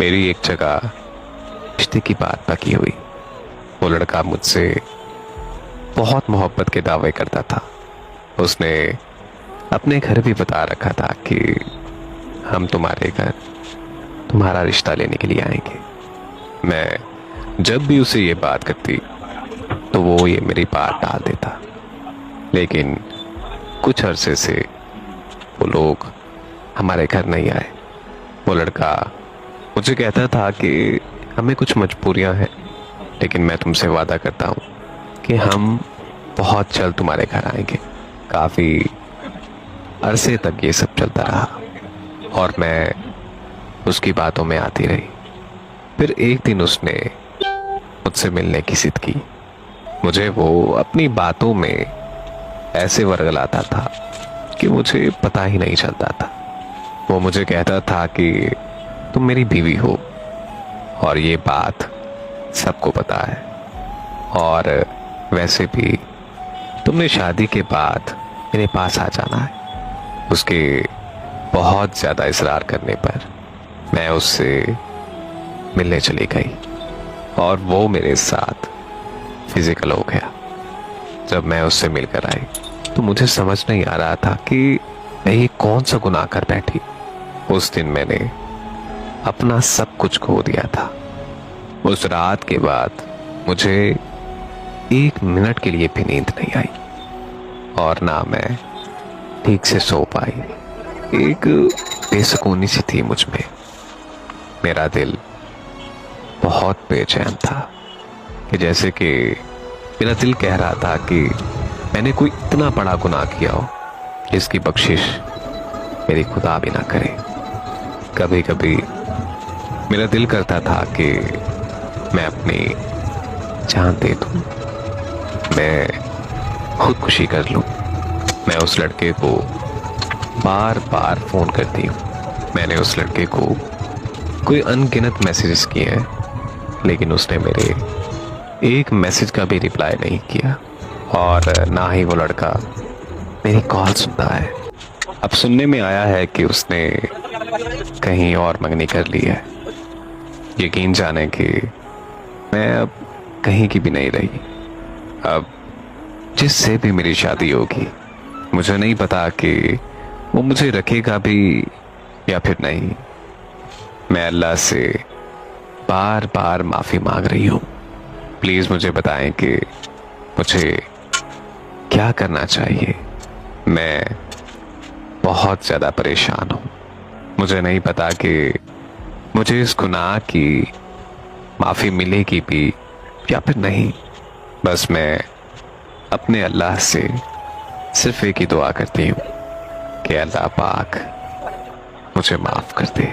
मेरी एक जगह रिश्ते की बात पकी हुई। वो लड़का मुझसे बहुत मोहब्बत के दावे करता था। उसने अपने घर भी बता रखा था कि हम तुम्हारे घर तुम्हारा रिश्ता लेने के लिए आएंगे। मैं जब भी उसे ये बात करती तो वो ये मेरी बात टाल देता। लेकिन कुछ अरसे से वो लोग हमारे घर नहीं आए। वो लड़का मुझे कहता था कि हमें कुछ मजबूरियां हैं, लेकिन मैं तुमसे वादा करता हूं कि हम बहुत जल्द तुम्हारे घर आएंगे। काफी अरसे तक ये सब चलता रहा और मैं उसकी बातों में आती रही। फिर एक दिन उसने मुझसे मिलने की जिद की। मुझे वो अपनी बातों में ऐसे वर्गलाता था कि मुझे पता ही नहीं चलता था। वो मुझे कहता था कि तुम मेरी बीवी हो और ये बात सबको पता है, और वैसे भी तुमने शादी के बाद मेरे पास आ जाना है। उसके बहुत ज्यादा इसरार करने पर मैं उससे मिलने चली गई और वो मेरे साथ फिजिकल हो गया। जब मैं उससे मिलकर आई तो मुझे समझ नहीं आ रहा था कि मैं ये कौन सा गुनाह कर बैठी। उस दिन मैंने अपना सब कुछ खो दिया था। उस रात के बाद मुझे एक मिनट के लिए भी नींद नहीं आई और ना मैं ठीक से सो पाई। एक बेसुकूनी सी थी मुझ में। मेरा दिल बहुत बेचैन था कि जैसे कि मेरा दिल कह रहा था कि मैंने कोई इतना बड़ा गुनाह किया हो जिसकी बख्शिश मेरी खुदा भी ना करे। कभी कभी मेरा दिल करता था कि मैं अपनी जान दे दूं, मैं खुदकुशी कर लूं। मैं उस लड़के को बार बार फोन करती हूँ। मैंने उस लड़के को कोई अनगिनत मैसेजेस किए हैं, लेकिन उसने मेरे एक मैसेज का भी रिप्लाई नहीं किया और ना ही वो लड़का मेरी कॉल सुनता है। अब सुनने में आया है कि उसने कहीं और मंगनी कर ली है। यकीन जाने कि मैं अब कहीं की भी नहीं रही। अब जिससे भी मेरी शादी होगी मुझे नहीं पता कि वो मुझे रखेगा भी या फिर नहीं। मैं अल्लाह से बार बार माफी मांग रही हूँ। प्लीज मुझे बताएं कि मुझे क्या करना चाहिए। मैं बहुत ज्यादा परेशान हूँ। मुझे नहीं पता कि मुझे इस गुनाह की माफी मिलेगी भी या फिर नहीं। बस मैं अपने अल्लाह से सिर्फ एक ही दुआ करती हूँ कि अल्लाह पाक मुझे माफ कर दे।